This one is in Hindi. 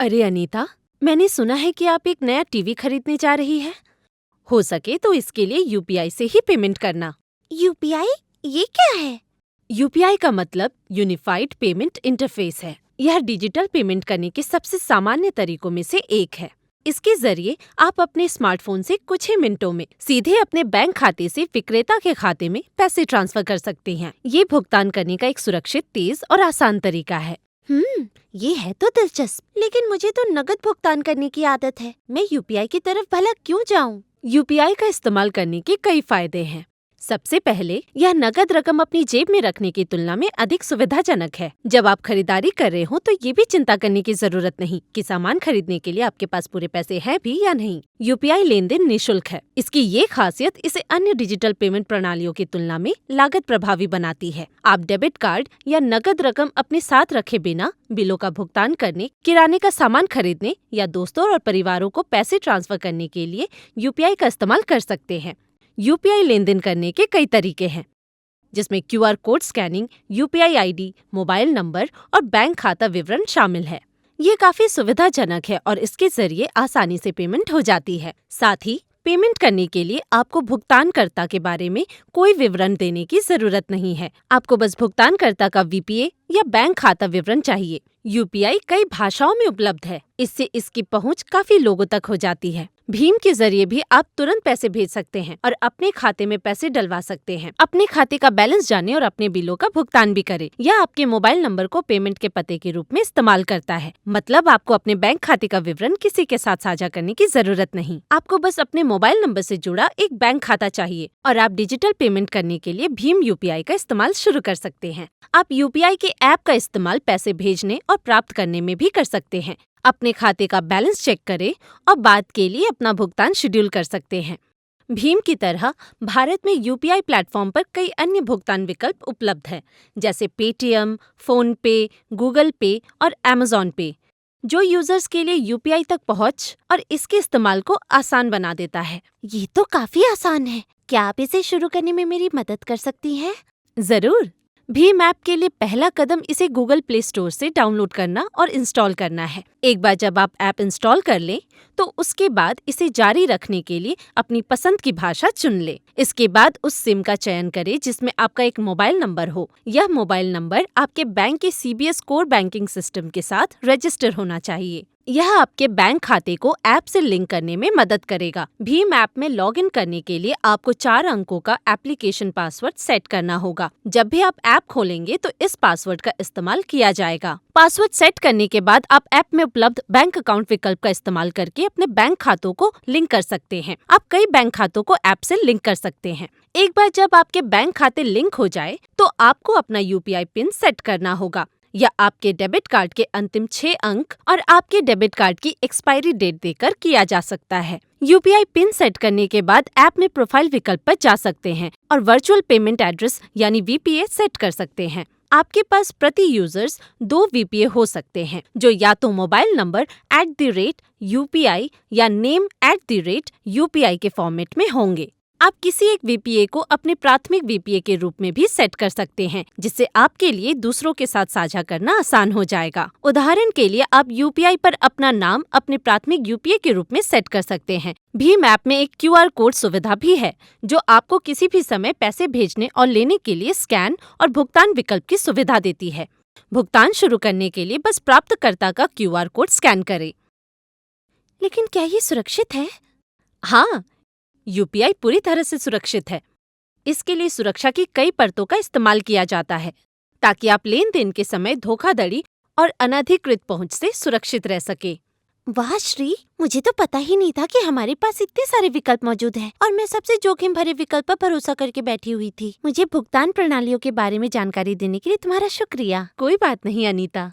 अरे अनीता, मैंने सुना है कि आप एक नया टीवी खरीदने जा रही है। हो सके तो इसके लिए यूपीआई से ही पेमेंट करना। यूपीआई? ये क्या है? यूपीआई का मतलब यूनिफाइड पेमेंट इंटरफेस है। यह डिजिटल पेमेंट करने के सबसे सामान्य तरीकों में से एक है। इसके जरिए आप अपने स्मार्टफोन से कुछ ही मिनटों में सीधे अपने बैंक खाते से विक्रेता के खाते में पैसे ट्रांसफर कर सकते हैं। ये भुगतान करने का एक सुरक्षित, तेज और आसान तरीका है। ये है तो दिलचस्प, लेकिन मुझे तो नकद भुगतान करने की आदत है। मैं यूपीआई की तरफ भला क्यों जाऊं? यूपीआई का इस्तेमाल करने के कई फायदे हैं। सबसे पहले, यह नकद रकम अपनी जेब में रखने की तुलना में अधिक सुविधाजनक है। जब आप खरीदारी कर रहे हो तो ये भी चिंता करने की जरूरत नहीं कि सामान खरीदने के लिए आपके पास पूरे पैसे हैं भी या नहीं। यूपीआई लेन देन निःशुल्क है। इसकी ये खासियत इसे अन्य डिजिटल पेमेंट प्रणालियों की तुलना में लागत प्रभावी बनाती है। आप डेबिट कार्ड या नकद रकम अपने साथ रखे बिना बिलों का भुगतान करने, किराने का सामान खरीदने या दोस्तों और परिवारों को पैसे ट्रांसफर करने के लिए यूपीआई का इस्तेमाल कर सकते हैं। यूपीआई लेन देन करने के कई तरीके हैं, जिसमें QR code scanning, UPI ID, mobile number और बैंक खाता विवरण शामिल है। ये काफी सुविधाजनक है और इसके जरिए आसानी से पेमेंट हो जाती है। साथ ही पेमेंट करने के लिए आपको भुगतानकर्ता के बारे में कोई विवरण देने की जरूरत नहीं है। आपको बस भुगतानकर्ता का वीपीए या बैंक खाता विवरण चाहिए। यूपीआई कई भाषाओं में उपलब्ध है, इससे इसकी पहुंच काफी लोगों तक हो जाती है। भीम के जरिए भी आप तुरंत पैसे भेज सकते हैं और अपने खाते में पैसे डलवा सकते हैं। अपने खाते का बैलेंस जाने और अपने बिलों का भुगतान भी करें। यह आपके मोबाइल नंबर को पेमेंट के पते के रूप में इस्तेमाल करता है। मतलब आपको अपने बैंक खाते का विवरण किसी के साथ साझा करने की जरूरत नहीं। आपको बस अपने मोबाइल नंबर से जुड़ा एक बैंक खाता चाहिए और आप डिजिटल पेमेंट करने के लिए भीम यूपीआई का इस्तेमाल शुरू कर सकते हैं। आप यूपीआई के ऐप का इस्तेमाल पैसे भेजने और प्राप्त करने में भी कर सकते हैं। अपने खाते का बैलेंस चेक करें और बाद के लिए अपना भुगतान शेड्यूल कर सकते हैं। भीम की तरह भारत में यूपीआई प्लेटफॉर्म पर कई अन्य भुगतान विकल्प उपलब्ध हैं, जैसे पेटीएम, फोन पे, गूगल पे और अमेज़न पे, जो यूजर्स के लिए यूपीआई तक पहुंच और इसके इस्तेमाल को आसान बना देता है। ये तो काफी आसान है। क्या आप इसे शुरू करने में मेरी मदद कर सकती हैं? जरूर। भीम ऐप के लिए पहला कदम इसे गूगल प्ले स्टोर से डाउनलोड करना और इंस्टॉल करना है। एक बार जब आप ऐप इंस्टॉल कर लें, तो उसके बाद इसे जारी रखने के लिए अपनी पसंद की भाषा चुन लें। इसके बाद उस सिम का चयन करें जिसमें आपका एक मोबाइल नंबर हो। यह मोबाइल नंबर आपके बैंक के सीबीएस कोर बैंकिंग सिस्टम के साथ रजिस्टर होना चाहिए। यह आपके बैंक खाते को ऐप से लिंक करने में मदद करेगा। भीम ऐप में लॉगिन करने के लिए आपको 4 अंकों का एप्लीकेशन पासवर्ड सेट करना होगा। जब भी आप ऐप खोलेंगे तो इस पासवर्ड का इस्तेमाल किया जाएगा। पासवर्ड सेट करने के बाद आप ऐप में उपलब्ध बैंक अकाउंट विकल्प का इस्तेमाल करके अपने बैंक खातों को लिंक कर सकते हैं। आप कई बैंक खातों को ऐप से लिंक कर सकते हैं। एक बार जब आपके बैंक खाते लिंक हो जाए तो आपको अपना यूपीआई पिन सेट करना होगा, या आपके डेबिट कार्ड के अंतिम 6 अंक और आपके डेबिट कार्ड की एक्सपायरी डेट देकर किया जा सकता है। यूपीआई पिन सेट करने के बाद ऐप में प्रोफाइल विकल्प पर जा सकते हैं और वर्चुअल पेमेंट एड्रेस यानी वीपीए सेट कर सकते हैं। आपके पास प्रति यूजर्स 2 वीपीए हो सकते हैं, जो या तो मोबाइल नंबर @UPI या नेम @UPI के फॉर्मेट में होंगे। आप किसी एक वीपीए को अपने प्राथमिक वीपीए के रूप में भी सेट कर सकते हैं, जिससे आपके लिए दूसरों के साथ साझा करना आसान हो जाएगा। उदाहरण के लिए आप यूपीआई पर अपना नाम अपने प्राथमिक यूपीए के रूप में सेट कर सकते हैं। भीम ऐप में एक क्यूआर कोड सुविधा भी है, जो आपको किसी भी समय पैसे भेजने और लेने के लिए स्कैन और भुगतान विकल्प की सुविधा देती है। भुगतान शुरू करने के लिए बस प्राप्तकर्ता का क्यूआर कोड स्कैन करें। लेकिन क्या ये सुरक्षित है? हाँ, यूपीआई पूरी तरह से सुरक्षित है। इसके लिए सुरक्षा की कई परतों का इस्तेमाल किया जाता है, ताकि आप लेन देन के समय धोखाधड़ी और अनधिकृत पहुंच से सुरक्षित रह सके। वाह श्री, मुझे तो पता ही नहीं था कि हमारे पास इतने सारे विकल्प मौजूद हैं और मैं सबसे जोखिम भरे विकल्प पर भरोसा करके बैठी हुई थी। मुझे भुगतान प्रणालियों के बारे में जानकारी देने के लिए तुम्हारा शुक्रिया। कोई बात नहीं अनीता।